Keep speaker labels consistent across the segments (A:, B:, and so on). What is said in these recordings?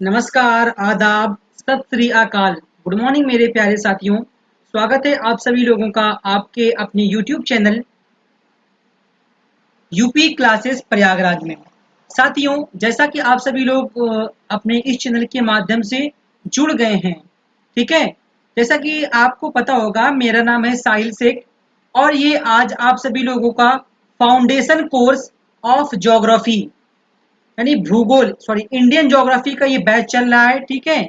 A: नमस्कार, आदाब, सत श्री अकाल, गुड मॉर्निंग मेरे प्यारे साथियों। स्वागत है आप सभी लोगों का आपके अपने YouTube channel UP classes Prayagraj में। साथियों, जैसा कि आप सभी लोग अपने इस चैनल के माध्यम से जुड़ गए हैं, ठीक है। जैसा कि आपको पता होगा, मेरा नाम है साहिल शेख और ये आज आप सभी लोगों का फाउंडेशन कोर्स ऑफ ज्योग्राफी यानी भूगोल इंडियन ज्योग्राफी का ये बैच चल रहा है, ठीक है।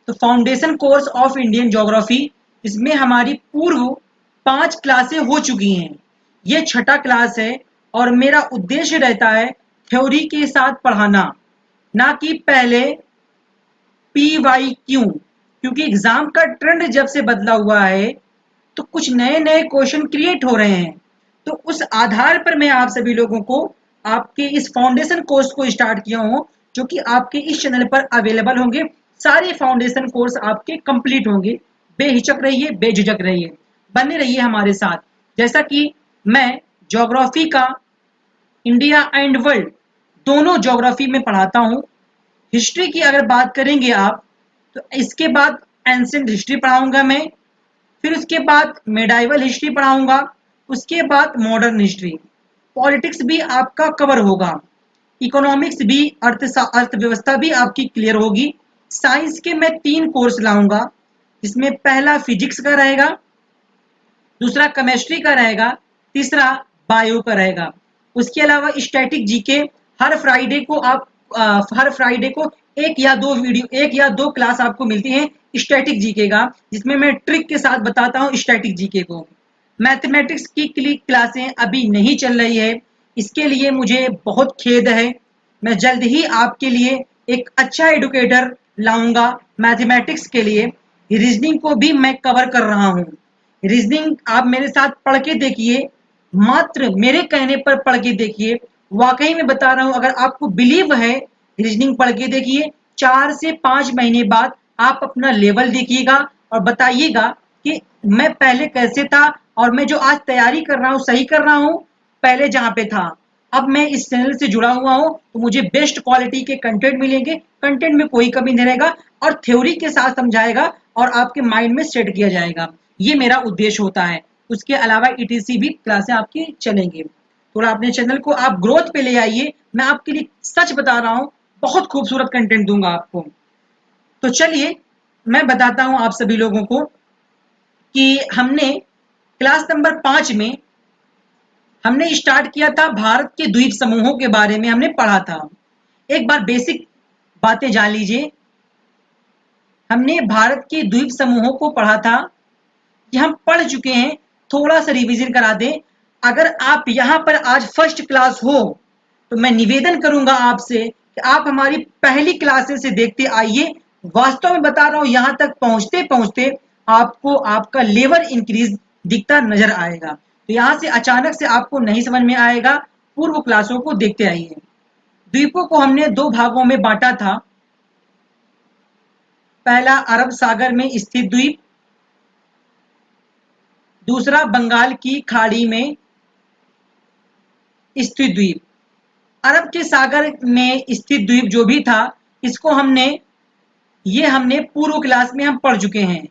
A: तो foundation course of Indian geography, इसमें हमारी पूर्व 5 क्लासें हो चुकी हैं। ये छठा क्लास है और मेरा उद्देश्य रहता है थ्योरी के साथ पढ़ाना, ना कि पहले PYQ। क्योंकि एग्जाम का ट्रेंड जब से बदला हुआ है तो कुछ नए नए क्वेश्चन क्रिएट हो रहे हैं। तो उस आधार पर मैं आप सभी लोगों को आपके इस फाउंडेशन कोर्स को स्टार्ट किया हूँ, जो कि आपके इस चैनल पर अवेलेबल होंगे। सारे फाउंडेशन कोर्स आपके कंप्लीट होंगे। बेहिचक रहिए, बेझिझक रहिए, बने रहिए हमारे साथ। जैसा कि मैं ज्योग्राफी का इंडिया एंड वर्ल्ड दोनों ज्योग्राफी में पढ़ाता हूँ। हिस्ट्री की अगर बात करेंगे आप, तो इसके बाद एंशिएंट हिस्ट्री पढ़ाऊंगा मैं, फिर उसके बाद मेडाइवल हिस्ट्री पढ़ाऊंगा, उसके बाद मॉडर्न हिस्ट्री। पॉलिटिक्स भी आपका कवर होगा, इकोनॉमिक्स भी, अर्थव्यवस्था भी आपकी क्लियर होगी। साइंस के मैं 3 कोर्स लाऊंगा, जिसमें पहला फिजिक्स का रहेगा, दूसरा केमिस्ट्री का रहेगा, तीसरा बायो का रहेगा। उसके अलावा स्टैटिक जीके हर फ्राइडे को आप हर फ्राइडे को एक या दो क्लास आपको मिलती हैं स्टैटिक जीके का, जिसमें मैं ट्रिक के साथ बताता हूँ स्टैटिक जीके को। मैथमेटिक्स की क्लासें अभी नहीं चल रही है, इसके लिए मुझे बहुत खेद है। मैं जल्द ही आपके लिए एक अच्छा एडुकेटर लाऊंगा मैथमेटिक्स के लिए। रीजनिंग को भी मैं कवर कर रहा हूँ। रीजनिंग आप मेरे साथ पढ़ के देखिए, मात्र मेरे कहने पर पढ़ के देखिए। वाकई में बता रहा हूँ, अगर आपको बिलीव है, रीजनिंग पढ़ के देखिए। 4 से 5 महीने बाद आप अपना लेवल देखिएगा और बताइएगा कि मैं पहले कैसे था और मैं जो आज तैयारी कर रहा हूँ सही कर रहा हूँ पहले जहाँ पे था। अब मैं इस चैनल से जुड़ा हुआ हूँ तो मुझे बेस्ट क्वालिटी के कंटेंट मिलेंगे, कंटेंट में कोई कमी नहीं रहेगा और थ्योरी के साथ समझाएगा और आपके माइंड में सेट किया जाएगा। ये मेरा उद्देश्य होता है। उसके अलावा ETC भी क्लासें आपकी चलेंगे। थोड़ा अपने चैनल को आप ग्रोथ पे ले आइए। मैं आपके लिए सच बता रहा हूँ, बहुत खूबसूरत कंटेंट दूंगा आपको। तो चलिए मैं बताता हूँ आप सभी लोगों को कि हमने क्लास नंबर 5 में हमने स्टार्ट किया था, भारत के द्वीप समूहों के बारे में हमने पढ़ा था। एक बार बेसिक बातें जान लीजिए। हमने भारत के द्वीप समूहों को पढ़ा था, कि हम पढ़ चुके हैं। थोड़ा सा रिवीजन करा दें। अगर आप यहाँ पर आज फर्स्ट क्लास हो तो मैं निवेदन करूंगा आपसे कि आप हमारी पहली क्लासेस से देखते आइए। वास्तव में बता रहा हूँ, यहाँ तक पहुँचते पहुँचते आपको आपका लेवल इंक्रीज दिखता नजर आएगा। तो यहाँ से अचानक से आपको नहीं समझ में आएगा, पूर्व क्लासों को देखते आइए। द्वीपों को हमने 2 भागों में बांटा था। पहला अरब सागर में स्थित द्वीप, दूसरा बंगाल की खाड़ी में स्थित द्वीप। अरब के सागर में स्थित द्वीप जो भी था, इसको हमने पूर्व क्लास में हम पढ़ चुके हैं।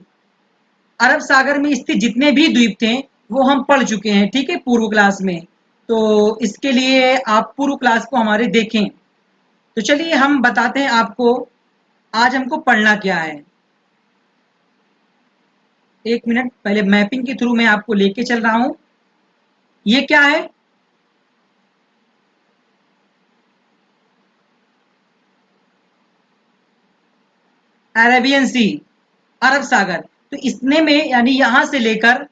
A: अरब सागर में स्थित जितने भी द्वीप थे वो हम पढ़ चुके हैं, ठीक है, पूर्व क्लास में। तो इसके लिए आप पूर्व क्लास को हमारे देखें। तो चलिए हम बताते हैं आपको आज हमको पढ़ना क्या है। एक मिनट, पहले मैपिंग के थ्रू मैं आपको लेके चल रहा हूं। ये क्या है? अरेबियन सी, अरब सागर। तो इसने में यानी यहां से लेकर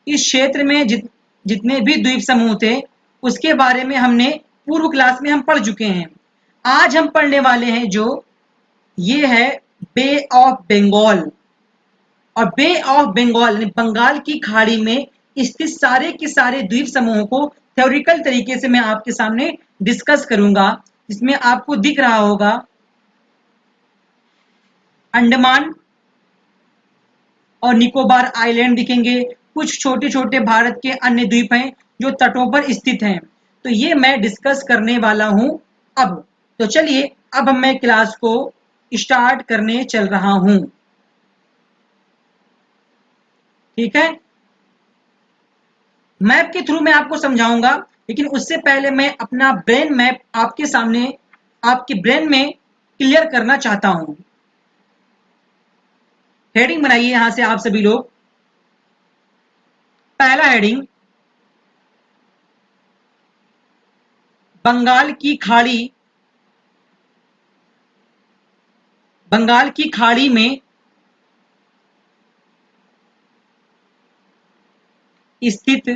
A: इस क्षेत्र में जितने भी द्वीप समूह थे उसके बारे में हमने पूर्व क्लास में हम पढ़ चुके हैं। आज हम पढ़ने वाले हैं जो ये है बे ऑफ बंगाल। और बे ऑफ बंगाल बंगाल की खाड़ी में स्थित सारे के सारे द्वीप समूहों को थ्योरिकल तरीके से मैं आपके सामने डिस्कस करूंगा। इसमें आपको दिख रहा होगा अंडमान और निकोबार आइलैंड दिखेंगे। कुछ छोटे छोटे भारत के अन्य द्वीप हैं जो तटों पर स्थित हैं। तो ये मैं डिस्कस करने वाला हूं अब। तो चलिए अब मैं क्लास को स्टार्ट करने चल रहा हूं। ठीक है, मैप के थ्रू मैं आपको समझाऊंगा, लेकिन उससे पहले मैं अपना ब्रेन मैप आपके सामने, आपके ब्रेन में क्लियर करना चाहता हूं। हेडिंग बनाइए यहां से आप सभी लोग। पहला हेडिंग, बंगाल की खाड़ी, बंगाल की खाड़ी में स्थित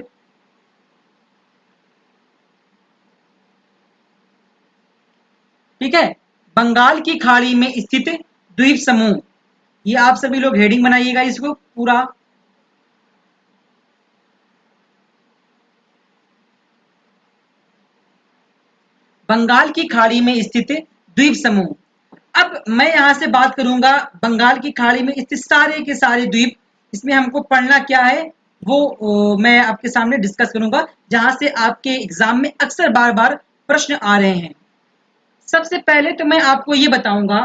A: ठीक है, बंगाल की खाड़ी में स्थित द्वीप समूह। ये आप सभी लोग हेडिंग बनाइएगा इसको पूरा। बंगाल की खाड़ी में स्थित द्वीप समूह। अब मैं यहां से बात करूंगा बंगाल की खाड़ी में स्थित सारे के सारे द्वीप। इसमें हमको पढ़ना क्या है वो मैं आपके सामने डिस्कस करूंगा, जहां से आपके एग्जाम में अक्सर बार बार प्रश्न आ रहे हैं। सबसे पहले तो मैं आपको ये बताऊंगा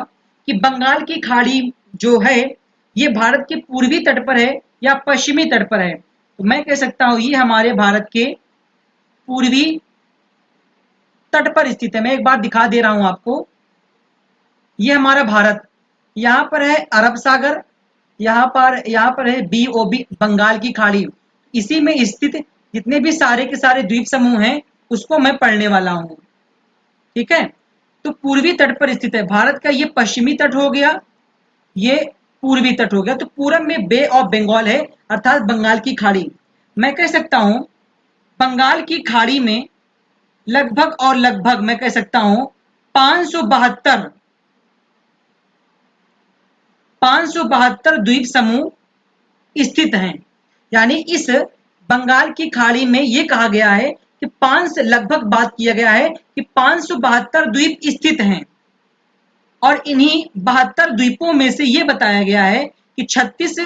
A: कि बंगाल की खाड़ी जो है ये भारत के पूर्वी तट पर है या पश्चिमी तट पर है। तो मैं कह सकता हूं ये हमारे भारत के पूर्वी तट पर स्थित है। मैं एक बार दिखा दे रहा हूं आपको। ये हमारा भारत, यहाँ पर है अरब सागर, यहाँ पर है BOB बंगाल की खाड़ी। इसी में स्थित जितने भी सारे के सारे द्वीप समूह हैं उसको मैं पढ़ने वाला हूँ। ठीक है, तो पूर्वी तट पर स्थित है भारत का। ये पश्चिमी तट हो गया, ये पूर्वी तट हो गया। तो पूरब में बे ऑफ बंगाल है, अर्थात बंगाल की खाड़ी। मैं कह सकता हूं बंगाल की खाड़ी में लगभग और लगभग मैं कह सकता हूं 572 572 द्वीप समूह स्थित हैं। यानी इस बंगाल की खाड़ी में यह कहा गया है कि लगभग बात किया गया है कि 572 द्वीप स्थित हैं। और इन्हीं 72 द्वीपों में से यह बताया गया है कि 36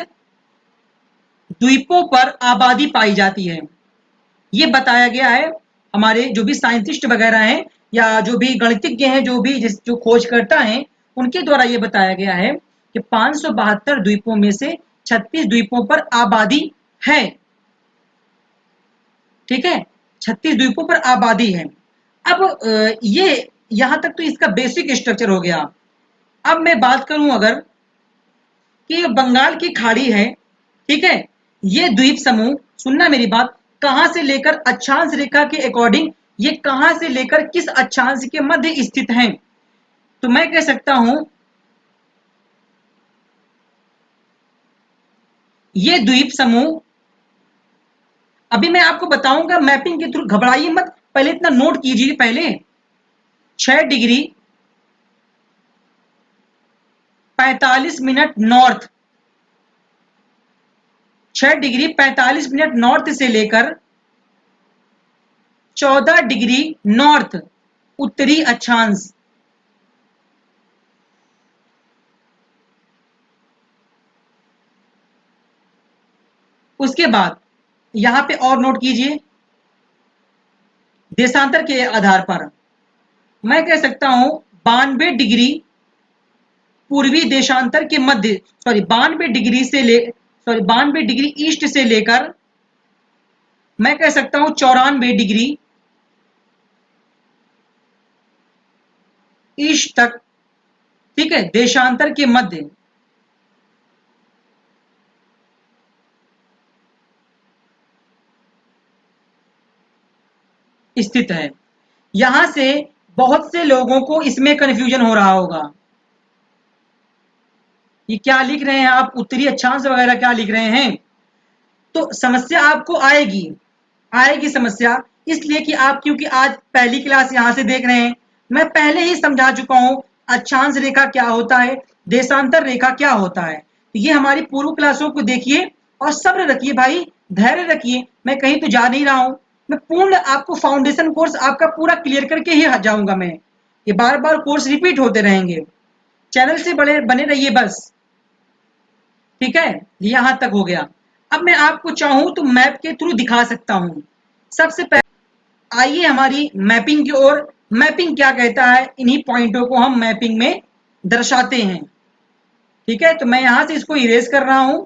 A: द्वीपों पर आबादी पाई जाती है। ये बताया गया है हमारे जो भी साइंटिस्ट वगैरह हैं या जो भी गणितज्ञ हैं, जो खोजकर्ता हैं, उनके द्वारा ये बताया गया है कि 572 द्वीपों में से 36 द्वीपों पर आबादी है। ठीक है, 36 द्वीपों पर आबादी है। अब ये यहां तक तो इसका बेसिक स्ट्रक्चर हो गया। अब मैं बात करूं अगर कि बंगाल की खाड़ी है, ठीक है, ये द्वीप समूह, सुनना मेरी बात, कहां से लेकर अक्षांश रेखा के अकॉर्डिंग ये कहां से लेकर किस अक्षांश के मध्य स्थित हैं। तो मैं कह सकता हूं ये द्वीप समूह, अभी मैं आपको बताऊंगा मैपिंग के थ्रू, घबराइए मत, पहले इतना नोट कीजिए। पहले 6 degree 45 minute north, 6 degree 45 minute north से लेकर 14 डिग्री नॉर्थ उत्तरी अक्षांश, उसके बाद यहां पे और नोट कीजिए देशांतर के आधार पर मैं कह सकता हूं 92 डिग्री पूर्वी देशांतर के मध्य, सॉरी 92 डिग्री से ले, सॉरी 92 डिग्री ईस्ट से लेकर मैं कह सकता हूं 94 डिग्री ईस्ट तक, ठीक है, देशांतर के मध्य स्थित है। यहां से बहुत से लोगों को इसमें कंफ्यूजन हो रहा होगा, ये क्या लिख रहे हैं आप, उत्तरी अक्षांश वगैरह क्या लिख रहे हैं। तो समस्या आपको आएगी, आएगी समस्या, इसलिए कि आप क्योंकि आज पहली क्लास यहां से देख रहे हैं। मैं पहले ही समझा चुका हूं अक्षांश रेखा क्या होता है, देशांतर रेखा क्या होता है। तो ये हमारी पूर्व क्लासों को देखिए और सब्र रखिए भाई, धैर्य रखिए। मैं कहीं तो जा नहीं रहा हूं, मैं पूर्ण आपको फाउंडेशन कोर्स आपका पूरा क्लियर करके ही जाऊंगा। मैं ये बार बार कोर्स रिपीट होते रहेंगे, चैनल से बड़े बने रहिए बस। ठीक है, यहां तक हो गया। अब मैं आपको चाहूं तो मैप के थ्रू दिखा सकता हूं। सबसे पहले आइए हमारी मैपिंग की ओर। मैपिंग क्या कहता है, इन्हीं पॉइंटों को हम मैपिंग में दर्शाते हैं। ठीक है, तो मैं यहां से इसको इरेज कर रहा हूं।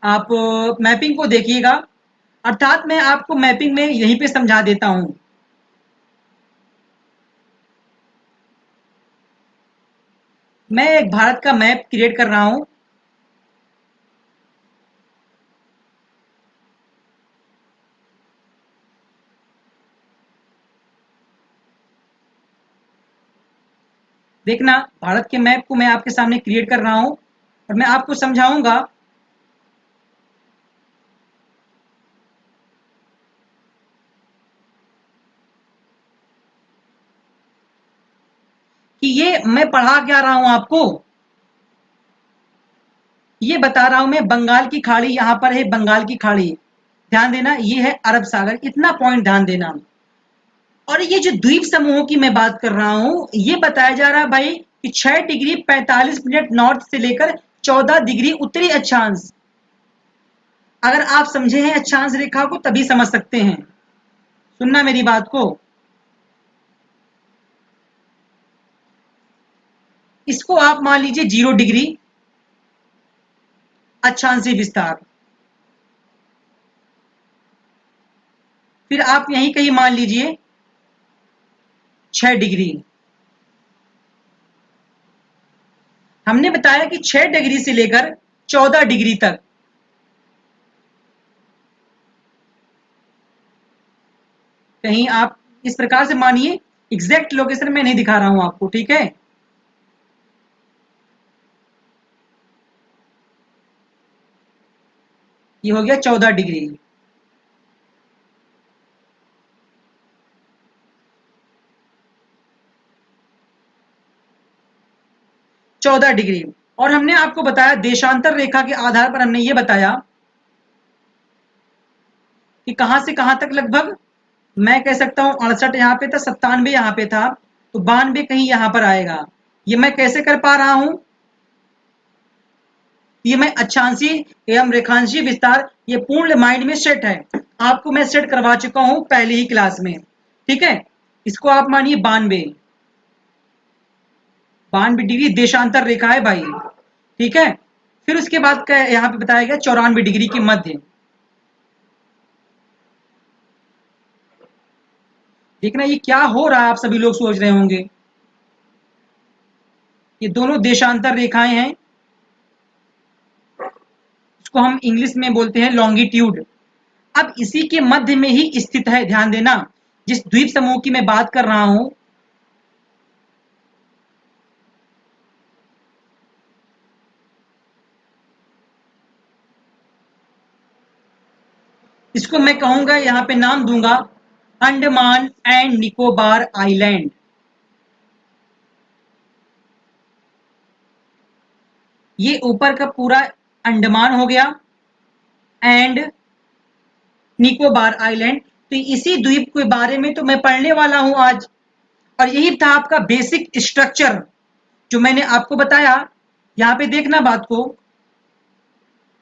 A: आप मैपिंग को देखिएगा, अर्थात मैं आपको मैपिंग में यहीं पे समझा देता हूं। मैं एक भारत का मैप क्रिएट कर रहा हूं। देखना, भारत के मैप को मैं आपके सामने क्रिएट कर रहा हूं और मैं आपको समझाऊंगा कि ये मैं पढ़ा क्या रहा हूं आपको। ये बता रहा हूं मैं, बंगाल की खाड़ी यहां पर है, बंगाल की खाड़ी ध्यान देना, ये है अरब सागर, इतना पॉइंट ध्यान देना। और ये जो द्वीप समूहों की मैं बात कर रहा हूं, ये बताया जा रहा है भाई कि 6 डिग्री 45 मिनट नॉर्थ से लेकर 14 डिग्री उत्तरी अक्षांश। अगर आप समझे हैं अक्षांश रेखा को तभी समझ सकते हैं, सुनना मेरी बात को। इसको आप मान लीजिए 0 डिग्री अक्षांशीय विस्तार। फिर आप यहीं कहीं मान लीजिए 6 डिग्री। हमने बताया कि 6 डिग्री से लेकर 14 डिग्री तक। कहीं आप इस प्रकार से मानिए, एग्जैक्ट लोकेशन मैं नहीं दिखा रहा हूं आपको, ठीक है। ये हो गया 14 डिग्री। 14 डिग्री। और हमने आपको बताया देशांतर रेखा के आधार पर हमने ये बताया कि कहां से कहां तक लगभग, मैं कह सकता हूं 68 यहां पे था, 97 यहां पे था, तो 92 कहीं यहां पर आएगा। ये मैं कैसे कर पा रहा हूं, ये मैं अक्षांशीय एवं रेखांशीय विस्तार, ये पूर्ण माइंड में सेट है, आपको मैं सेट करवा चुका हूं पहले ही क्लास में। ठीक है, इसको आप मानिए 92। 92 डिग्री देशांतर रेखा है भाई, ठीक है। फिर उसके बाद क्या यहाँ पे बताया गया, 94 डिग्री की मध्य। देखना ये क्या हो रहा है, आप सभी लोग सोच रहे होंगे, ये दोनों देशांतर रेखाएं हैं, इसको हम इंग्लिश में बोलते हैं लॉन्गिट्यूड। अब इसी के मध्य में ही स्थित है, ध्यान देना, जिस द्वीप समूह की मैं बात कर रहा हूं, इसको मैं कहूंगा, यहां पे नाम दूंगा अंडमान एंड निकोबार आइलैंड। ये ऊपर का पूरा अंडमान हो गया एंड निकोबार आइलैंड। तो इसी द्वीप के बारे में तो मैं पढ़ने वाला हूं आज, और यही था आपका बेसिक स्ट्रक्चर जो मैंने आपको बताया। यहां पे देखना बात को,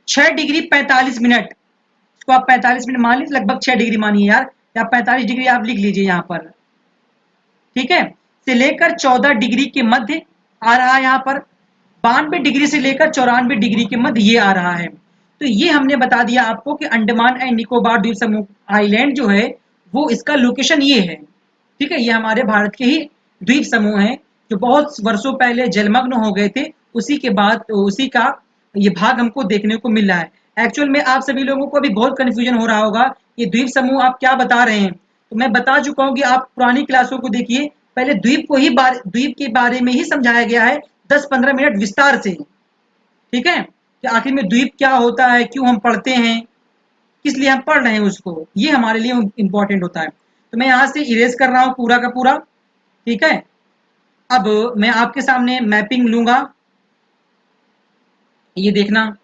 A: 6 डिग्री 45 मिनट, इसको आप 45 मिनट मान लीजिए, लगभग 6 डिग्री मानिए यार, या 45 डिग्री आप लिख लीजिए यहां पर, ठीक है, से लेकर 14 डिग्री के मध्य आ रहा है यहां पर। 92 डिग्री से लेकर 94 डिग्री के मध्य ये आ रहा है। तो ये हमने बता दिया आपको कि अंडमान एंड निकोबार द्वीप समूह आइलैंड जो है, वो इसका लोकेशन ये है। ठीक है, ये हमारे भारत के ही द्वीप समूह हैं जो बहुत वर्षों पहले जलमग्न हो गए थे, उसी के बाद उसी का ये भाग हमको देखने को मिल रहा है। एक्चुअल में आप सभी लोगों को अभी बहुत कंफ्यूजन हो रहा होगा, ये द्वीप समूह आप क्या बता रहे हैं। तो मैं बता चुका हूं कि आप पुरानी क्लासों को देखिए, पहले द्वीप को ही द्वीप के बारे में ही समझाया गया है 10-15 मिनट विस्तार से। ठीक है, कि आखिर में द्वीप क्या होता है, क्यों हम पढ़ते हैं, किस लिए हम पढ़ रहे हैं उसको, ये हमारे लिए इंपॉर्टेंट होता है। तो मैं यहां से इरेज कर रहा हूं पूरा का पूरा। ठीक है, अब मैं आपके सामने मैपिंग लूंगा, ये देखना,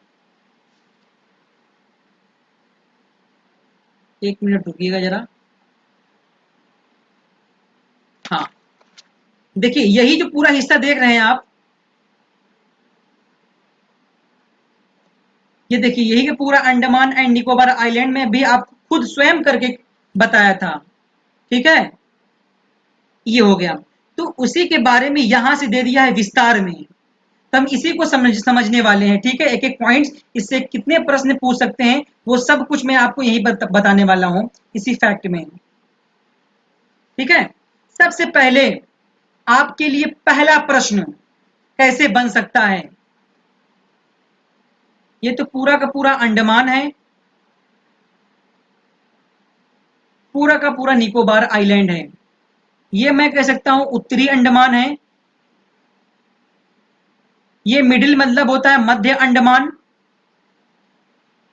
A: एक मिनट रुकिएगा जरा। हाँ, देखिए यही जो पूरा हिस्सा देख रहे हैं आप, ये देखिए यही के पूरा अंडमान एंड निकोबार आइलैंड में भी आप खुद स्वयं करके बताया था। ठीक है, ये हो गया। तो उसी के बारे में यहां से दे दिया है विस्तार में, तो हम इसी को समझने वाले हैं। ठीक है, एक एक पॉइंट्स, इससे कितने प्रश्न पूछ सकते हैं वो सब कुछ मैं आपको यही बताने वाला हूं इसी फैक्ट में। ठीक है, सबसे पहले आपके लिए पहला प्रश्न कैसे बन सकता है। ये तो पूरा का पूरा अंडमान है, पूरा का पूरा निकोबार आइलैंड है। ये मैं कह सकता हूं उत्तरी अंडमान है। ये मिडिल मतलब होता है मध्य अंडमान।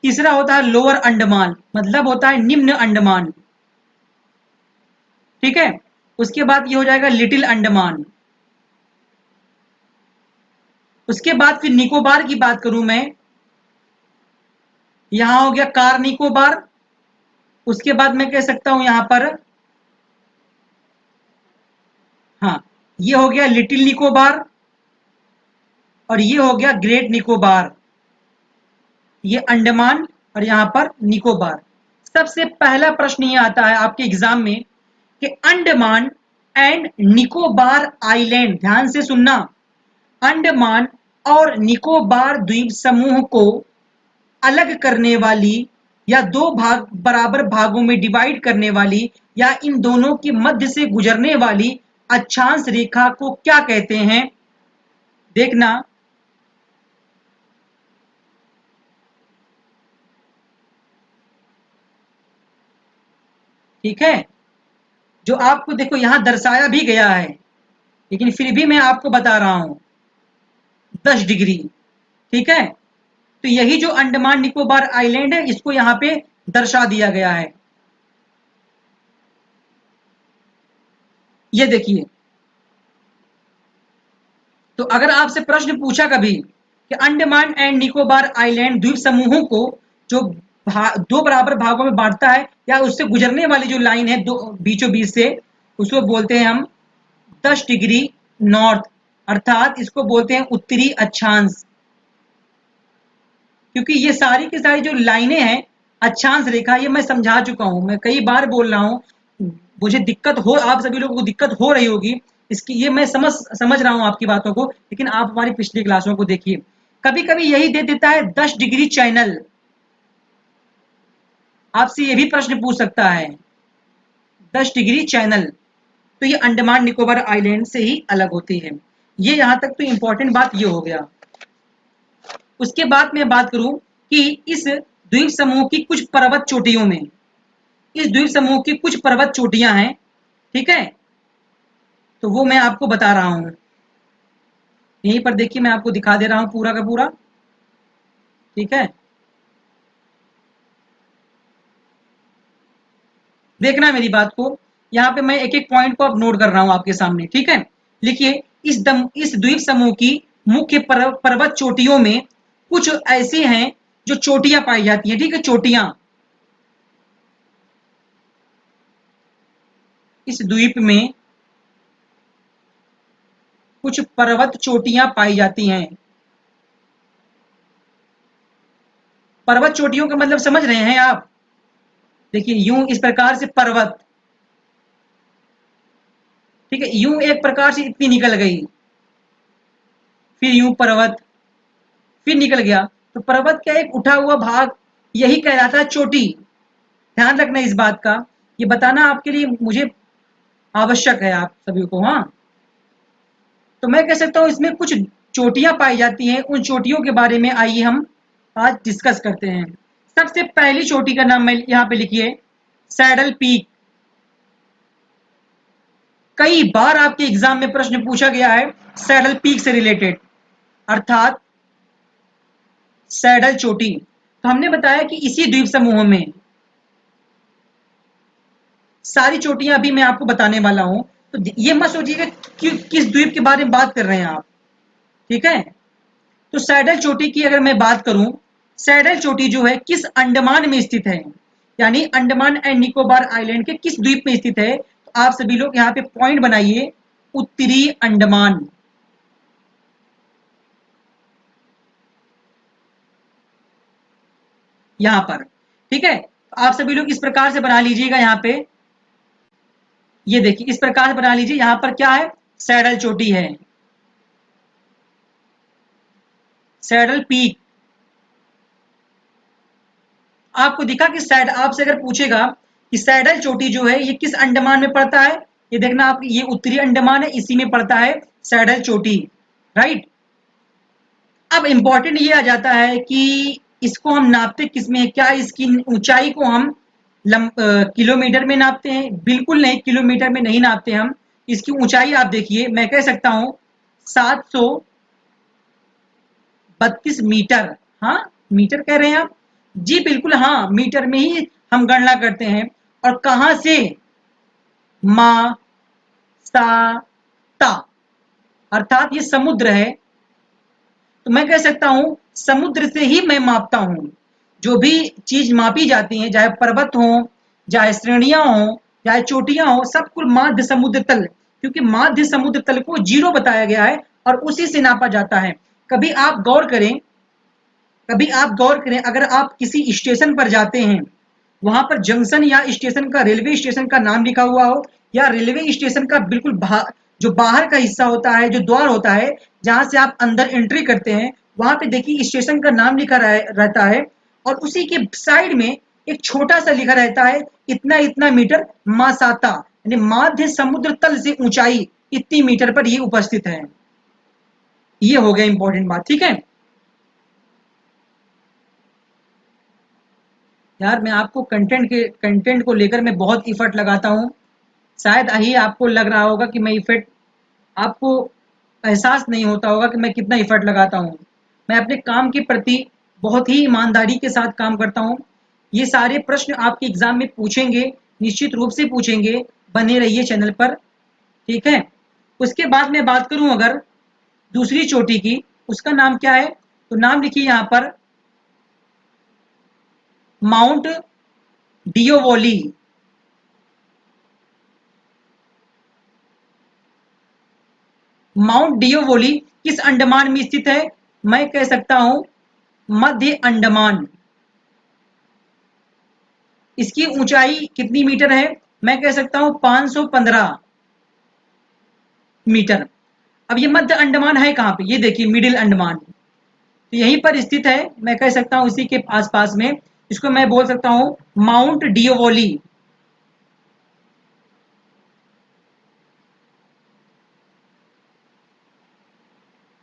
A: तीसरा होता है लोअर अंडमान, मतलब होता है निम्न अंडमान। ठीक है, उसके बाद ये हो जाएगा लिटिल अंडमान। उसके बाद फिर निकोबार की बात करूं मैं, यहां हो गया कार निकोबार। उसके बाद मैं कह सकता हूं यहां पर, हाँ, ये हो गया लिटिल निकोबार और ये हो गया ग्रेट निकोबार। ये अंडमान और यहां पर निकोबार। सबसे पहला प्रश्न ये आता है आपके एग्जाम में कि अंडमान एंड निकोबार आइलैंड, ध्यान से सुनना, अंडमान और निकोबार द्वीप समूह को अलग करने वाली या दो भाग बराबर भागों में डिवाइड करने वाली या इन दोनों के मध्य से गुजरने वाली अक्षांश रेखा को क्या कहते हैं। देखना, ठीक है, जो आपको देखो यहां दर्शाया भी गया है, लेकिन फिर भी मैं आपको बता रहा हूं, 10 डिग्री। ठीक है, तो यही जो अंडमान निकोबार आइलैंड है इसको यहां पे दर्शा दिया गया है। ये देखिए, तो अगर आपसे प्रश्न पूछा कभी कि अंडमान एंड निकोबार आइलैंड द्वीप समूहों को जो दो बराबर भागों में बांटता है या उससे गुजरने वाली जो लाइन है दो बीचों बीच से, उसको बोलते हैं हम 10 डिग्री नॉर्थ, अर्थात इसको बोलते हैं उत्तरी अक्षांश। क्योंकि ये सारी की सारी जो लाइनें हैं, अक्षांश रेखा, ये मैं समझा चुका हूं, मैं कई बार बोल रहा हूं। मुझे दिक्कत हो, आप सभी लोगों को दिक्कत हो रही होगी इसकी, ये मैं समझ रहा हूं आपकी बातों को, लेकिन आप हमारी पिछली क्लासों को देखिए, कभी कभी यही दे देता है 10 डिग्री चैनल। आपसे ये भी प्रश्न पूछ सकता है 10 डिग्री चैनल, तो ये अंडमान निकोबार आइलैंड से ही अलग होती है। ये यहां तक तो इंपॉर्टेंट बात ये हो गया। उसके बाद मैं बात करूं कि इस द्वीप समूह की कुछ पर्वत चोटियों में, इस द्वीप समूह की कुछ पर्वत चोटियां हैं। ठीक है, तो वो मैं आपको बता रहा हूं, यहीं पर देखिए मैं आपको दिखा दे रहा हूं पूरा का पूरा। ठीक है, देखना मेरी बात को, यहाँ पे मैं एक एक पॉइंट को अब नोट कर रहा हूं आपके सामने। ठीक है, लिखिए, इस द्वीप समूह की मुख्य पर्वत चोटियों में कुछ ऐसे हैं जो चोटियां पाई जाती हैं। ठीक है, चोटियां, इस द्वीप में कुछ पर्वत चोटियां पाई जाती हैं। पर्वत चोटियों का मतलब समझ रहे हैं आप। देखिए, यूं इस प्रकार से पर्वत, ठीक है, यूं एक प्रकार से इतनी निकल गई, फिर यूं पर्वत, फिर निकल गया, तो पर्वत का एक उठा हुआ भाग यही कहलाता है चोटी। ध्यान रखना इस बात का, ये बताना आपके लिए मुझे आवश्यक है आप सभी को। हाँ, तो मैं कह सकता हूं इसमें कुछ चोटियां पाई जाती हैं, उन चोटियों के बारे में आइए हम आज डिस्कस करते हैं। सबसे पहली चोटी का नाम मैं यहाँ पे लिखिए, सैडल पीक। कई बार आपके एग्जाम में प्रश्न पूछा गया है सैडल पीक से रिलेटेड, अर्थात सैडल चोटी। तो हमने बताया कि इसी द्वीप समूह में सारी चोटियां अभी मैं आपको बताने वाला हूं, तो ये मत सोचिएगा कि किस द्वीप के बारे में बात कर रहे हैं आप। ठीक है, तो सैडल चोटी की अगर मैं बात करूं, सैडल चोटी जो है किस अंडमान में स्थित है, यानी अंडमान एंड निकोबार आइलैंड के किस द्वीप में स्थित है, तो आप सभी लोग यहाँ पे पॉइंट बनाइए, उत्तरी अंडमान। यहां पर, ठीक है, तो आप सभी लोग इस प्रकार से बना लीजिएगा। यहाँ पे ये देखिए इस प्रकार से बना लीजिए। यहाँ पर क्या है, सैडल चोटी है, सैडल पीक। आपको दिखा कि सैड आपसे अगर पूछेगा कि सैडल चोटी जो है ये किस अंडमान में पड़ता है, ये देखना आप, ये उत्तरी अंडमान है, इसी में पड़ता है सैडल चोटी, राइट। अब इंपॉर्टेंट ये आ जाता है कि इसको हम नापते किस में, क्या इसकी ऊंचाई को हम किलोमीटर में नापते हैं? बिल्कुल नहीं, किलोमीटर में नहीं नापते हम। इसकी ऊंचाई आप देखिए, मैं कह सकता हूं 732 मीटर। हाँ, मीटर कह रहे हैं आप? जी बिल्कुल, हाँ, मीटर में ही हम गणना करते हैं। और कहां से? मा सा ता, अर्थात ये समुद्र है, तो मैं कह सकता हूं समुद्र से ही मैं मापता हूं। जो भी चीज मापी जाती है, चाहे पर्वत हो, चाहे श्रेणियां हो, चाहे चोटियां हो, सब कुल माध्य समुद्र तल, क्योंकि माध्य समुद्र तल को 0 बताया गया है और उसी से नापा जाता है। कभी आप गौर करें, कभी आप गौर करें, अगर आप किसी स्टेशन पर जाते हैं, वहां पर जंक्शन या स्टेशन का, रेलवे स्टेशन का नाम लिखा हुआ हो, या रेलवे स्टेशन का बिल्कुल जो बाहर का हिस्सा होता है, जो द्वार होता है, जहां से आप अंदर एंट्री करते हैं, वहां पे देखिए स्टेशन का नाम लिखा रहता है, और उसी के साइड में एक छोटा सा लिखा रहता है इतना इतना मीटर मासाता, यानी माध्य समुद्र तल से ऊंचाई इतनी मीटर पर ये उपस्थित है। ये हो गया इंपॉर्टेंट बात, ठीक है यार। मैं आपको कंटेंट को लेकर मैं बहुत इफर्ट लगाता हूँ। शायद ही आपको लग रहा होगा कि मैं इफर्ट, आपको एहसास नहीं होता होगा कि मैं कितना इफर्ट लगाता हूँ। मैं अपने काम के प्रति बहुत ही ईमानदारी के साथ काम करता हूँ। ये सारे प्रश्न आपके एग्जाम में पूछेंगे, निश्चित रूप से पूछेंगे। बने रहिए चैनल पर, ठीक है। उसके बाद मैं बात करूं अगर दूसरी चोटी की, उसका नाम क्या है, तो नाम लिखिए यहाँ पर माउंट डियोवोली। माउंट डियोवोली किस अंडमान में स्थित है? मैं कह सकता हूं मध्य अंडमान। इसकी ऊंचाई कितनी मीटर है? मैं कह सकता हूं 515 मीटर। अब ये मध्य अंडमान है कहां पे? ये देखिए मिडिल अंडमान, तो यहीं पर स्थित है। मैं कह सकता हूं इसी के आसपास में। इसको मैं बोल सकता हूं माउंट डियोवोली।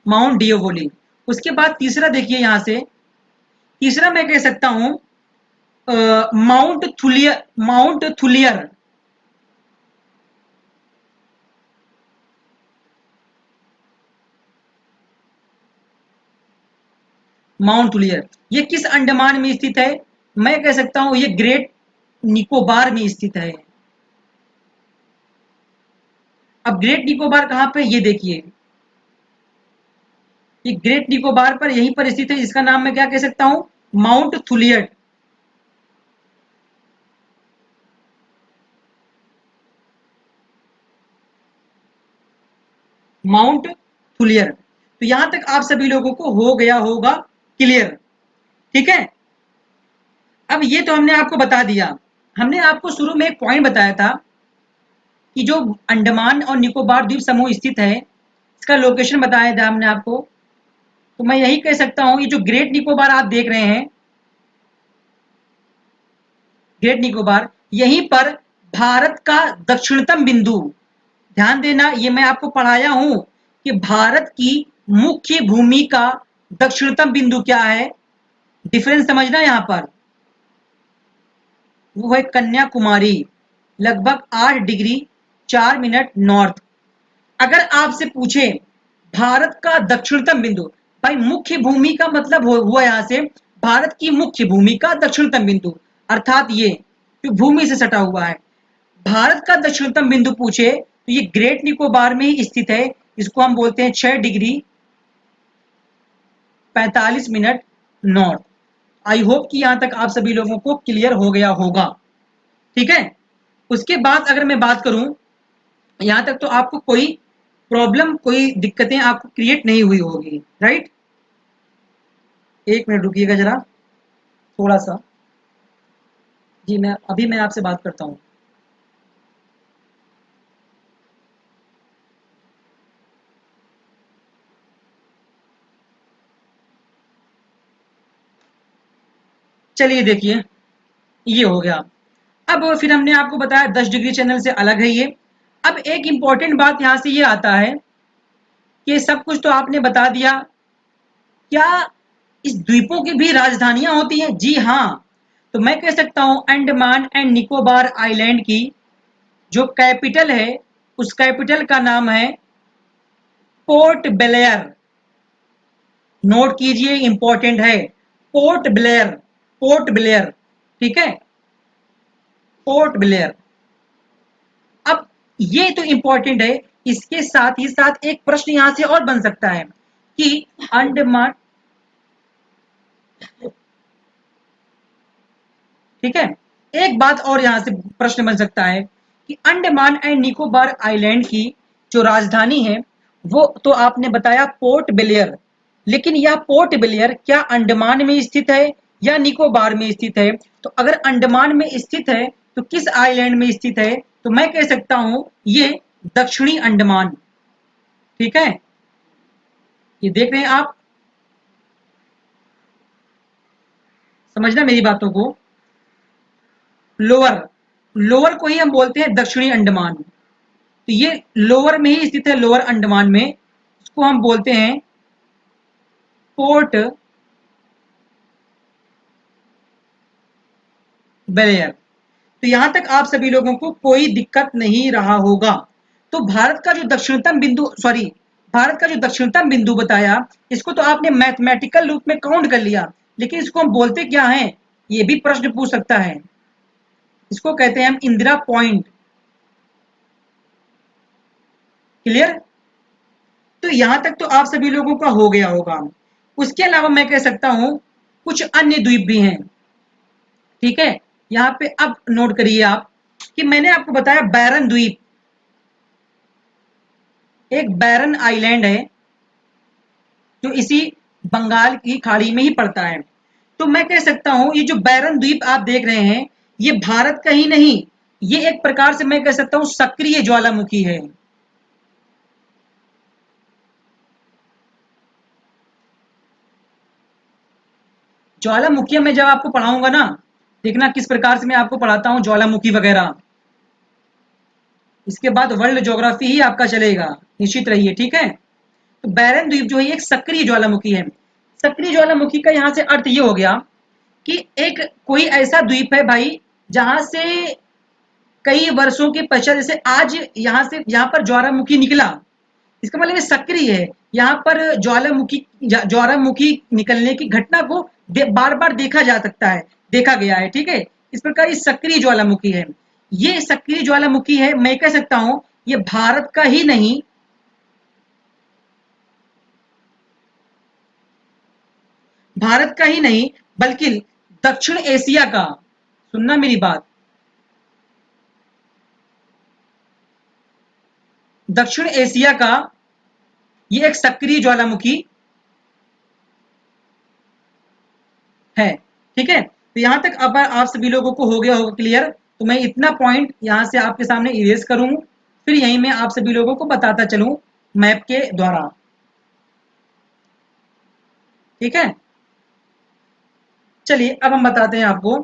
A: माउंट डियोवोली। उसके बाद तीसरा देखिए यहां से, तीसरा मैं कह सकता हूं mount Thuillier. Mount Thuillier, mount Thuillier ये किस अंडमान में स्थित है? मैं कह सकता हूं ये ग्रेट निकोबार में स्थित है। अब ग्रेट निकोबार कहां पे? ये देखिए, ये ग्रेट निकोबार पर यहीं पर स्थित है। इसका नाम मैं क्या कह सकता हूं? माउंट थुलियट। Mount Thuillier. तो यहां तक आप सभी लोगों को हो गया होगा क्लियर, ठीक है। अब ये तो हमने आपको बता दिया। हमने आपको शुरू में एक पॉइंट बताया था कि जो अंडमान और निकोबार द्वीप समूह स्थित है, इसका लोकेशन बताया था हमने आपको। तो मैं यही कह सकता हूं, ये जो ग्रेट निकोबार आप देख रहे हैं, ग्रेट निकोबार, यहीं पर भारत का दक्षिणतम बिंदु, ध्यान देना, ये मैं आपको पढ़ाया हूं कि भारत की मुख्य भूमि का दक्षिणतम बिंदु क्या है। डिफरेंस समझना यहां पर, वो है कन्याकुमारी, लगभग 8 डिग्री 4 मिनट नॉर्थ। अगर आपसे पूछे भारत का दक्षिणतम बिंदु, भाई मुख्य भूमि का मतलब हुआ यहां से भारत की मुख्य भूमि का दक्षिणतम बिंदु, अर्थात ये जो भूमि से सटा हुआ है। भारत का दक्षिणतम बिंदु पूछे तो ये ग्रेट निकोबार में ही स्थित है। इसको हम बोलते हैं 6 degree 45 minute north. I hope कि यहां तक आप सभी लोगों को क्लियर हो गया होगा, ठीक है। उसके बाद अगर मैं बात करूं, यहां तक तो आपको कोई प्रॉब्लम, कोई दिक्कतें आपको क्रिएट नहीं हुई होगी, राइट। एक मिनट रुकिएगा जरा, थोड़ा सा। जी मैं आपसे बात करता हूँ। चलिए देखिए, ये हो गया। अब फिर हमने आपको बताया 10 डिग्री चैनल से अलग है ये। अब एक इंपॉर्टेंट बात यहाँ से ये आता है कि सब कुछ तो आपने बता दिया, क्या इस द्वीपों की भी राजधानियां होती हैं? जी हाँ। तो मैं कह सकता हूं अंडमान एंड निकोबार आइलैंड की जो कैपिटल है, उस कैपिटल का नाम है पोर्ट ब्लेयर। नोट कीजिए, इंपॉर्टेंट है। पोर्ट ब्लेयर, पोर्ट ब्लेयर, ठीक है, पोर्ट ब्लेयर। अब ये तो इंपॉर्टेंट है। इसके साथ ही साथ एक प्रश्न यहां से और बन सकता है कि अंडमान, ठीक है, एक बात और यहां से प्रश्न बन सकता है कि अंडमान एंड निकोबार आइलैंड की जो राजधानी है वो तो आपने बताया पोर्ट ब्लेयर, लेकिन यह पोर्ट ब्लेयर क्या अंडमान में स्थित है या निकोबार में स्थित है? तो अगर अंडमान में स्थित है तो किस आइलैंड में स्थित है? तो मैं कह सकता हूं ये दक्षिणी अंडमान, ठीक है। ये देख रहे हैं आप, समझना मेरी बातों को। लोअर, लोअर को ही हम बोलते हैं दक्षिणी अंडमान। तो ये लोअर में ही स्थित है, लोअर अंडमान में। इसको हम बोलते हैं पोर्ट ब्लेयर। तो यहां तक आप सभी लोगों को कोई दिक्कत नहीं रहा होगा। तो भारत का जो दक्षिणतम बिंदु, सॉरी, भारत का जो दक्षिणतम बिंदु बताया, इसको तो आपने मैथमेटिकल रूप में काउंट कर लिया, लेकिन इसको हम बोलते क्या हैं? ये भी प्रश्न पूछ सकता है। इसको कहते हैं हम इंदिरा पॉइंट। क्लियर? तो यहां तक तो आप सभी लोगों का हो गया होगा। उसके अलावा मैं कह सकता हूं कुछ अन्य द्वीप भी हैं, ठीक है। यहाँ पे अब नोट करिए आप कि मैंने आपको बताया बैरन द्वीप, एक बैरन आइलैंड है जो इसी बंगाल की खाड़ी में ही पड़ता है। तो मैं कह सकता हूं ये जो बैरन द्वीप आप देख रहे हैं, ये भारत का ही नहीं, ये एक प्रकार से मैं कह सकता हूं सक्रिय ज्वालामुखी है। ज्वालामुखी मैं जब आपको पढ़ाऊंगा ना, देखना किस प्रकार से मैं आपको पढ़ाता हूं ज्वालामुखी वगैरह। इसके बाद वर्ल्ड ज्योग्राफी ही आपका चलेगा, निश्चित रहिए, ठीक है। तो बैरन द्वीप जो है एक सक्रिय ज्वालामुखी है। सक्रिय ज्वालामुखी का यहां से अर्थ ये हो गया कि एक कोई ऐसा द्वीप है भाई जहां से कई वर्षों के पश्चात, जैसे आज यहां से यहां पर ज्वालामुखी निकला, इसका मतलब ये सक्रिय है। यहाँ पर ज्वालामुखी निकलने की घटना को बार बार देखा जा सकता है, देखा गया है, ठीक है। इस प्रकार ये सक्रिय ज्वालामुखी है। ये सक्रिय ज्वालामुखी है, मैं कह सकता हूं ये भारत का ही नहीं, भारत का ही नहीं बल्कि दक्षिण एशिया का, सुनना मेरी बात, दक्षिण एशिया का ये एक सक्रिय ज्वालामुखी है, ठीक है। तो यहां तक अब आप सभी लोगों को हो गया होगा क्लियर। तो मैं इतना पॉइंट यहां से आपके सामने इरेज करूं, फिर यहीं मैं आप सभी लोगों को बताता चलूं मैप के द्वारा, ठीक है। चलिए अब हम बताते हैं आपको।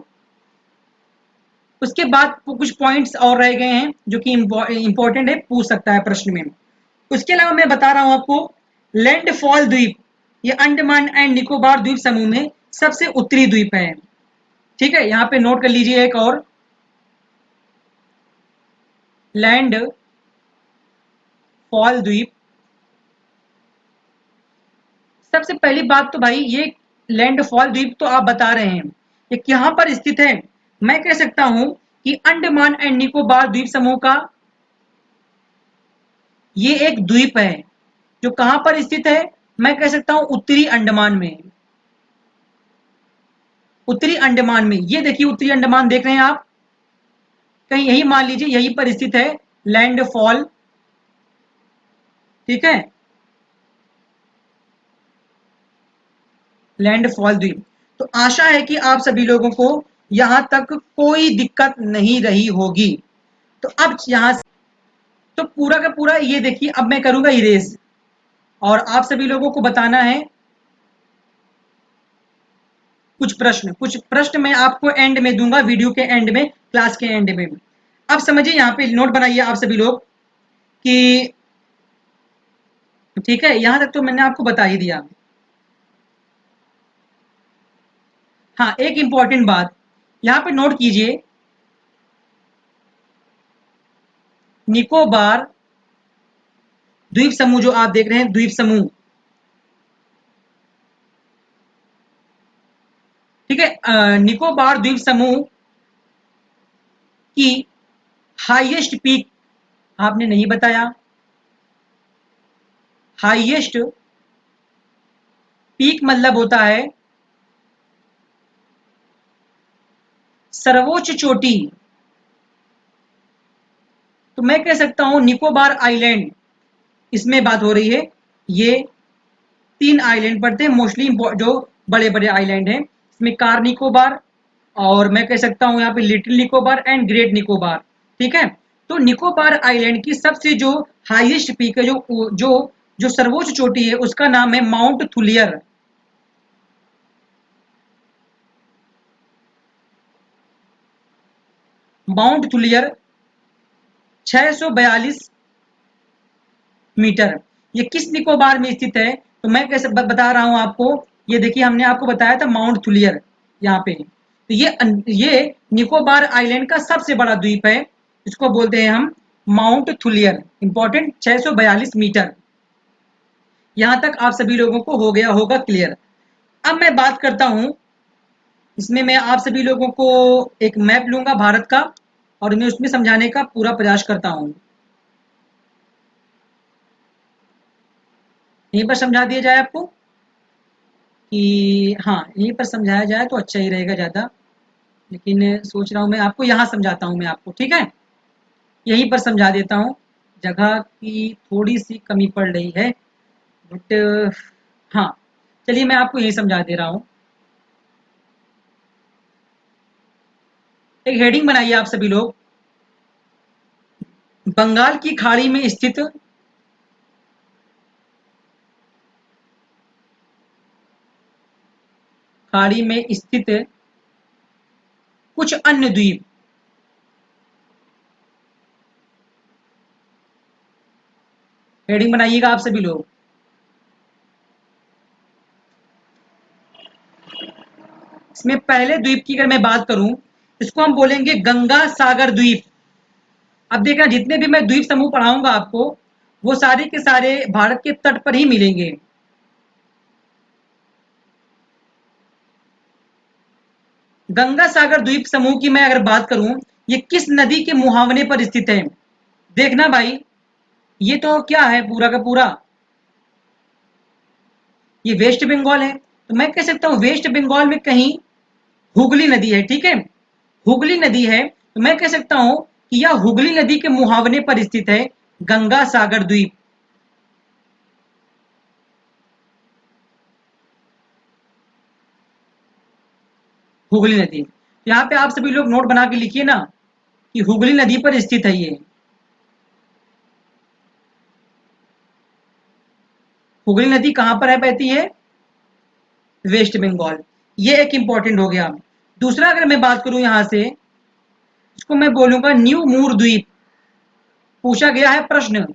A: उसके बाद कुछ पॉइंट्स और रह गए हैं जो कि इंपॉर्टेंट है, पूछ सकता है प्रश्न में। उसके अलावा मैं बता रहा हूं आपको लैंडफॉल द्वीप, ये अंडमान एंड निकोबार द्वीप समूह में सबसे उत्तरी द्वीप है, ठीक है। यहाँ पे नोट कर लीजिए एक और, लैंड फॉल द्वीप। सबसे पहली बात तो भाई ये लैंडफॉल द्वीप तो आप बता रहे हैं, ये कहां पर स्थित है? मैं कह सकता हूं कि अंडमान एंड निकोबार द्वीप समूह का ये एक द्वीप है जो कहां पर स्थित है? मैं कह सकता हूं उत्तरी अंडमान में, उत्तरी अंडमान में। ये देखिए उत्तरी अंडमान देख रहे हैं आप, कहीं यही मान लीजिए यहीं पर स्थित है लैंडफॉल, ठीक है, लैंडफॉल द्वीप। तो आशा है कि आप सभी लोगों को यहां तक कोई दिक्कत नहीं रही होगी। तो अब यहां से तो पूरा का पूरा ये देखिए, अब मैं करूंगा इरेज और आप सभी लोगों को बताना है कुछ प्रश्न मैं आपको एंड में दूंगा, वीडियो के एंड में, क्लास के एंड में। अब समझिए, यहाँ पे नोट बनाइए आप सभी लोग कि ठीक है, यहां तक तो मैंने आपको बता ही दिया। हाँ, एक इंपॉर्टेंट बात यहाँ पे नोट कीजिए, निकोबार द्वीप समूह जो आप देख रहे हैं, द्वीप समूह, ठीक है, निकोबार द्वीप समूह की हाईएस्ट पीक आपने नहीं बताया। हाईएस्ट पीक मतलब होता है सर्वोच्च चोटी। तो मैं कह सकता हूं निकोबार आइलैंड, इसमें बात हो रही है। ये 3 आइलैंड पड़ते हैं मोस्टली, जो बड़े बड़े आइलैंड हैं, इसमें कार निकोबार, और मैं कह सकता हूं यहाँ पे little Nicobar and great Nicobar. ठीक है, तो निकोबार आइलैंड की सबसे जो हाईएस्ट पीक है, जो जो सर्वोच्च चोटी है, उसका नाम है mount Thuillier. Mount Thuillier 642 metre. ये किस निकोबार में स्थित है? तो मैं कैसे बता रहा हूं आपको, ये देखिए, हमने आपको बताया था माउंट थुलियर यहाँ पे। तो ये निकोबार आइलैंड का सबसे बड़ा द्वीप है, इसको बोलते हैं हम माउंट थुलियर। Important, 642 metre. यहां तक आप सभी लोगों को हो गया होगा क्लियर। अब मैं बात करता हूं, इसमें मैं आप सभी लोगों को एक मैप लूंगा भारत का, और मैं उसमें समझाने का पूरा प्रयास करता हूं। यहीं पर समझा दिया जाए आपको कि हाँ, यहीं पर समझाया जाए तो अच्छा ही रहेगा ज़्यादा, लेकिन सोच रहा हूँ मैं आपको यहाँ समझाता हूँ मैं आपको, ठीक है, यहीं पर समझा देता हूँ। जगह की थोड़ी सी कमी पड़ रही है, बट हाँ, चलिए मैं आपको यही समझा दे रहा हूँ। एक हेडिंग बनाइए आप सभी लोग, बंगाल की खाड़ी में स्थित खाड़ी में स्थित कुछ अन्य द्वीप। हेडिंग बनाइएगा आप सभी लोग। इसमें पहले द्वीप की अगर मैं बात करूं, इसको हम बोलेंगे गंगा सागर द्वीप। अब देखना, जितने भी मैं द्वीप समूह पढ़ाऊंगा आपको, वो सारे के सारे भारत के तट पर ही मिलेंगे। गंगा सागर द्वीप समूह की मैं अगर बात करूं, ये किस नदी के मुहावने पर स्थित है? देखना भाई, ये तो क्या है, पूरा का पूरा ये वेस्ट बंगाल है। तो मैं कह सकता हूं वेस्ट बंगाल में कहीं हुगली नदी है, ठीक है, हुगली नदी है। तो मैं कह सकता हूं कि यह हुगली नदी के मुहावने पर स्थित है गंगा सागर द्वीप। हुगली नदी, यहाँ पे आप सभी लोग नोट बना के लिखिए ना कि हुगली नदी पर स्थित है ये। हुगली नदी कहां पर है, बहती है? वेस्ट बंगाल। ये एक इंपॉर्टेंट हो गया। दूसरा अगर मैं बात करूं यहां से, इसको मैं बोलूंगा न्यू मूर द्वीप। पूछा गया है प्रश्न,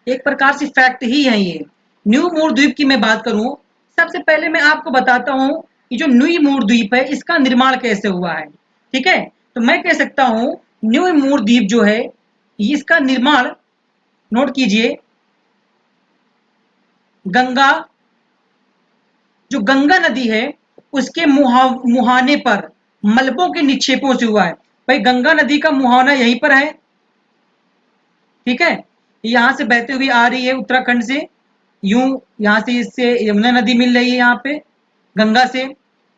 A: एक प्रकार से फैक्ट ही है ये। न्यू मूर द्वीप की मैं बात करूं, सबसे पहले मैं आपको बताता हूं कि जो न्यू मूर द्वीप है, इसका निर्माण कैसे हुआ है। ठीक है, तो मैं कह सकता हूं न्यू मूर द्वीप जो है, इसका निर्माण, नोट कीजिए, गंगा, जो गंगा नदी है, उसके मुहाने पर मलबों के निक्षेपों से हुआ है। भाई, गंगा नदी का मुहाना यहीं पर है, ठीक है, यहां से बहते हुए आ रही है उत्तराखंड से, यूं यहां से इससे यमुना नदी मिल रही है यहाँ पे गंगा से,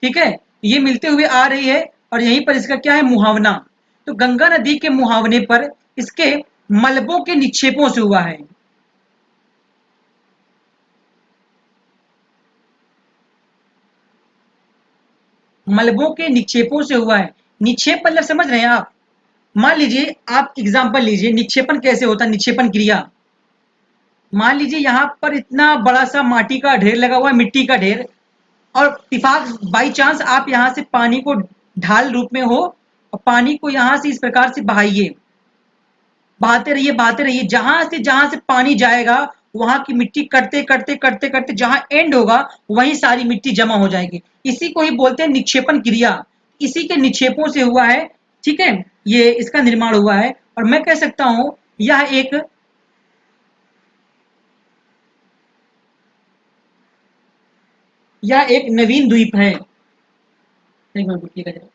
A: ठीक है, ये मिलते हुए आ रही है, और यहीं पर इसका क्या है, मुहावना। तो गंगा नदी के मुहावने पर इसके मलबों के निक्षेपों से हुआ है। मलबों के निक्षेपों से हुआ है। निक्षेप मतलब समझ रहे हैं आप? मान लीजिए आप एग्जाम्पल लीजिए, निक्षेपण कैसे होता है, निक्षेपण क्रिया। मान लीजिए यहाँ पर इतना बड़ा सा माटी का ढेर लगा हुआ है, मिट्टी का ढेर, और इत्तेफाक बाई चांस आप यहाँ से पानी को ढाल रूप में हो और पानी को यहाँ से इस प्रकार से बहाइए, बहाते रहिए, जहां से पानी जाएगा वहां की मिट्टी करते करते करते करते जहां एंड होगा वहीं सारी मिट्टी जमा हो जाएगी। इसी को ही बोलते हैं निक्षेपण क्रिया। इसी के निक्षेपों से हुआ है, ठीक है, ये इसका निर्माण हुआ है। और मैं कह सकता हूं यह एक नवीन द्वीप है। एक मिनट रुकिएगा जरा।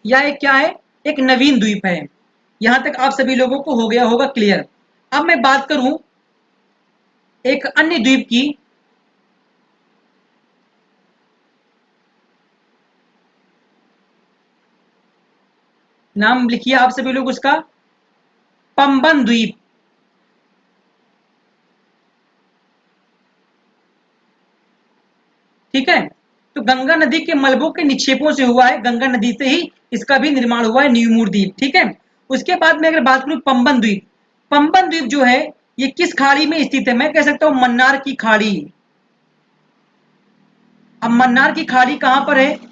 A: यह एक क्या है? एक नवीन द्वीप है। यहां तक आप सभी लोगों को हो गया होगा क्लियर। अब मैं बात करूं एक अन्य द्वीप की। नाम लिखिए आप सभी लोग उसका, पंबन द्वीप। ठीक है, तो गंगा नदी के मलबों के निक्षेपों से हुआ है, गंगा नदी से ही इसका भी निर्माण हुआ है, न्यूमूर द्वीप। ठीक है, उसके बाद में अगर बात करूं पंबन द्वीप, पंबन द्वीप जो है ये किस खाड़ी में स्थित है? मैं कह सकता हूं मन्नार की खाड़ी। अब मन्नार की खाड़ी कहां पर है? तो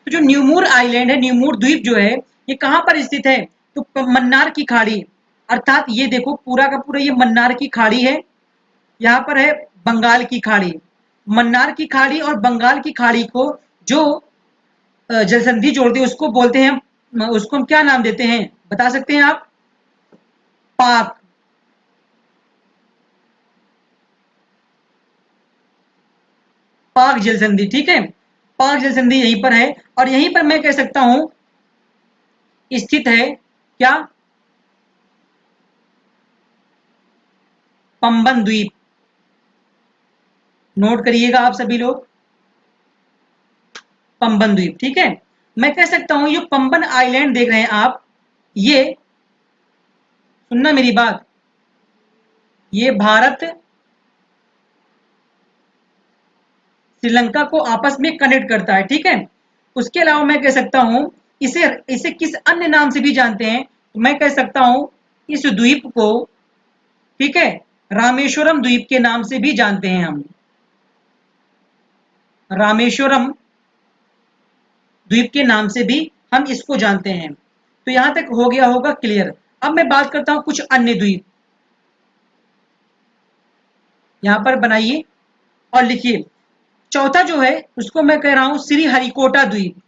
A: जो न्यूमूर आइलैंड है, न्यूमूर द्वीप जो है ये कहां पर स्थित है? तो मन्नार की खाड़ी, अर्थात ये देखो पूरा का पूरा ये मन्नार की खाड़ी है, यहाँ पर है बंगाल की खाड़ी। मन्नार की खाड़ी और बंगाल की खाड़ी को जो जलसंधि जोड़ती है उसको बोलते हैं, उसको हम क्या नाम देते हैं बता सकते हैं आप? पाक। पाक जलसंधि, ठीक है, पाक जलसंधि यहीं पर है। और यहीं पर मैं कह सकता हूं स्थित है क्या? पंबन द्वीप। नोट करिएगा आप सभी लोग, पंबन द्वीप। ठीक है, मैं कह सकता हूं ये पंबन आइलैंड देख रहे हैं आप, ये, सुनना मेरी बात, ये भारत श्रीलंका को आपस में कनेक्ट करता है। ठीक है, उसके अलावा मैं कह सकता हूं इसे इसे किस अन्य नाम से भी जानते हैं? तो मैं कह सकता हूं इस द्वीप को, ठीक है, रामेश्वरम द्वीप के नाम से भी जानते हैं हम। रामेश्वरम द्वीप के नाम से भी हम इसको जानते हैं। तो यहां तक हो गया होगा क्लियर। अब मैं बात करता हूं कुछ अन्य द्वीप, यहां पर बनाइए और लिखिए। चौथा जो है उसको मैं कह रहा हूं श्री हरिकोटा द्वीप।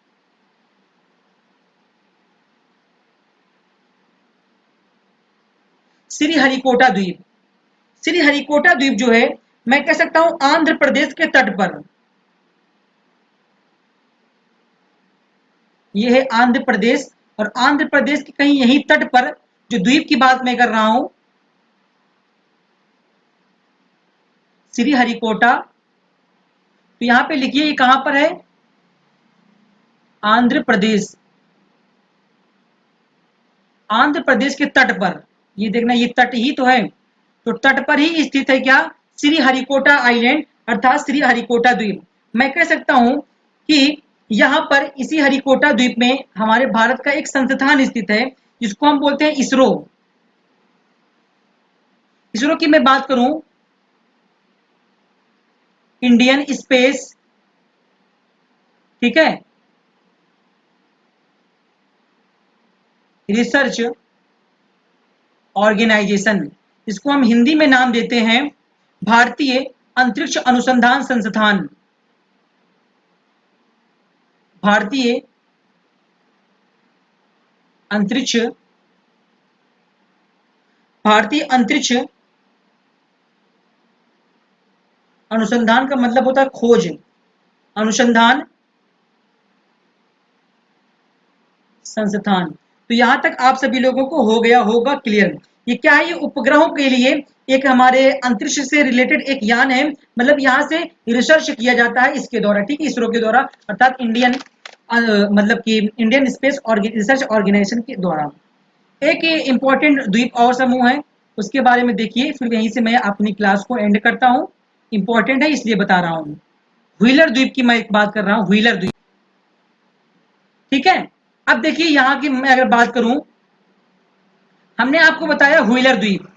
A: श्री हरिकोटा द्वीप, श्री हरिकोटा द्वीप जो है मैं कह सकता हूं आंध्र प्रदेश के तट पर, ये है आंध्र प्रदेश, और आंध्र प्रदेश के कहीं यही तट पर जो द्वीप की बात मैं कर रहा हूं श्री हरिकोटा, तो यहां पे लिखिए ये कहां पर है? आंध्र प्रदेश, आंध्र प्रदेश के तट पर। ये देखना ये तट ही तो है, तो तट पर ही स्थित है क्या? श्री हरिकोटा आइलैंड अर्थात श्री हरिकोटा द्वीप। मैं कह सकता हूं कि यहां पर इसी हरिकोटा द्वीप में हमारे भारत का एक संस्थान स्थित है जिसको हम बोलते हैं इसरो। इसरो की मैं बात करूं, इंडियन स्पेस, ठीक है, रिसर्च ऑर्गेनाइजेशन, इसको हम हिंदी में नाम देते हैं भारतीय अंतरिक्ष अनुसंधान संस्थान। भारतीय अंतरिक्ष, भारतीय अंतरिक्ष अनुसंधान का मतलब होता है खोज, अनुसंधान संस्थान। तो यहां तक आप सभी लोगों को हो गया होगा क्लियर। ये क्या है? ये उपग्रहों के लिए एक हमारे अंतरिक्ष से रिलेटेड एक यान है, मतलब यहां से रिसर्च किया जाता है इसके द्वारा, ठीक है, इसरो के द्वारा, अर्थात इंडियन मतलब कि इंडियन स्पेस रिसर्च ऑर्गेनाइजेशन के द्वारा। एक इंपॉर्टेंट द्वीप और समूह है, उसके बारे में देखिए, फिर यहीं से मैं अपनी क्लास को एंड करता हूं। इंपॉर्टेंट है इसलिए बता रहा हूं। व्हीलर द्वीप की मैं बात कर रहा हूं, व्हीलर द्वीप। ठीक है, अब देखिए यहां की मैं अगर बात करूं, हमने आपको बताया व्हीलर द्वीप।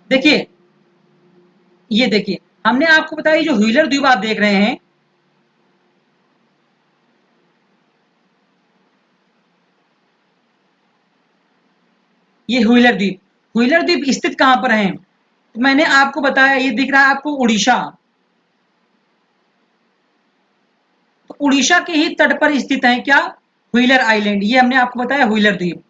A: देखिए, ये देखिए, हमने आपको बताया जो व्हीलर द्वीप आप देख रहे हैं, ये व्हीलर द्वीप, व्हीलर द्वीप स्थित कहां पर है? तो मैंने आपको बताया, ये दिख रहा है आपको उड़ीसा। तो उड़ीसा के ही तट पर स्थित है क्या? Wheeler island. ये हमने आपको बताया व्हीलर द्वीप।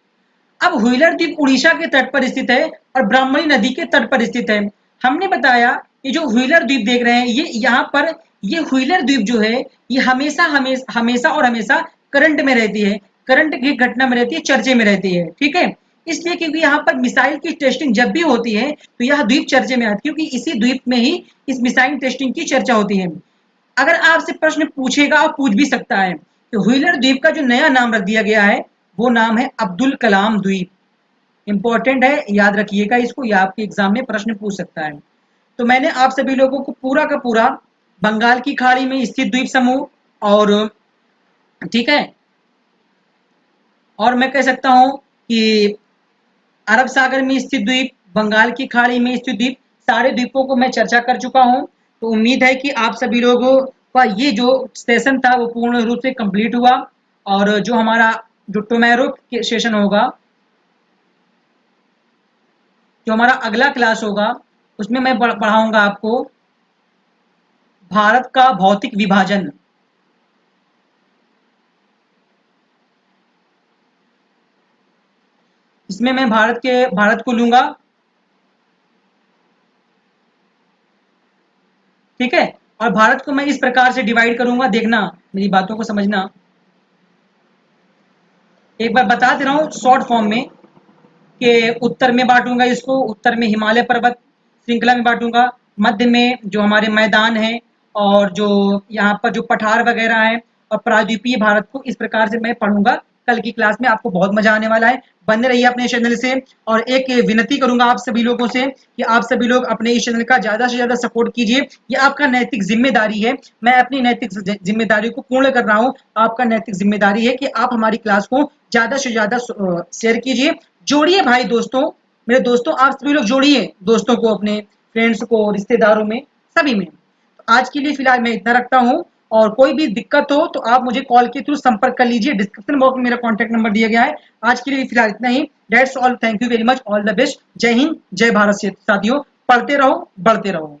A: अब व्हीलर द्वीप उड़ीसा के तट पर स्थित है और ब्राह्मणी नदी के तट पर स्थित है। हमने बताया ये जो व्हीलर द्वीप देख रहे हैं, ये यहाँ पर ये व्हीलर द्वीप जो है, ये हमेशा हमेशा हमेशा और हमेशा करंट में रहती है, करंट की घटना में रहती है, चर्चे में रहती है। ठीक है, इसलिए क्योंकि यहाँ पर मिसाइल की टेस्टिंग जब भी होती है तो यह द्वीप चर्चे में आती है, क्योंकि इसी द्वीप में ही इस मिसाइल टेस्टिंग की चर्चा होती है। अगर आपसे प्रश्न पूछेगा और पूछ भी सकता है कि व्हीलर द्वीप का जो नया नाम रख दिया गया है वो नाम है अब्दुल कलाम द्वीप। इंपॉर्टेंट है, याद रखिएगा इसको, या आपके एग्जाम में प्रश्न पूछ सकता है। तो मैंने आप सभी लोगों को पूरा का पूरा बंगाल की खाड़ी में स्थित द्वीप समूह, और ठीक है, और मैं कह सकता हूं कि अरब सागर में स्थित द्वीप, बंगाल की खाड़ी में स्थित द्वीप, सारे द्वीपों को मैं चर्चा कर चुका हूं। तो उम्मीद है कि आप सभी लोगों का ये जो सेशन था वो पूर्ण रूप से कंप्लीट हुआ, और जो हमारा जो टुमारो सेशन होगा, जो हमारा अगला क्लास होगा, उसमें मैं पढ़ाऊंगा आपको भारत का भौतिक विभाजन। इसमें मैं भारत को लूंगा। ठीक है, और भारत को मैं इस प्रकार से डिवाइड करूंगा, देखना मेरी बातों को समझना। एक बार बता दे रहा हूँ शॉर्ट फॉर्म में, कि उत्तर में बांटूंगा इसको, उत्तर में हिमालय पर्वत श्रृंखला में बांटूंगा, मध्य में जो हमारे मैदान हैं, और जो यहाँ पर जो पठार वगैरह हैं, और प्रायद्वीपीय भारत को इस प्रकार से मैं पढ़ूंगा। कल की क्लास में आपको बहुत मजा आने वाला है, बने रहिए अपने चैनल से। और एक विनती करूंगा आप सभी लोगों से कि आप सभी लोग अपने इस चैनल का ज्यादा से ज्यादा सपोर्ट कीजिए, ये आपका नैतिक जिम्मेदारी है। मैं अपनी नैतिक जिम्मेदारी को पूर्ण कर रहा हूँ, आपका नैतिक जिम्मेदारी है कि आप हमारी क्लास को ज्यादा से ज्यादा शेयर कीजिए, जोड़िए भाई दोस्तों, मेरे दोस्तों, आप सभी लोग जोड़िए दोस्तों को, अपने फ्रेंड्स को, रिश्तेदारों में, सभी में। तो आज के लिए फिलहाल मैं इतना रखता हूँ, और कोई भी दिक्कत हो तो आप मुझे कॉल के थ्रू संपर्क कर लीजिए, डिस्क्रिप्शन बॉक्स में मेरा कॉन्टैक्ट नंबर दिया गया है। आज के लिए फिलहाल इतना ही। That's all, thank you very much, all the best, जय हिंद, जय भारत। साथियों, पढ़ते रहो, बढ़ते रहो।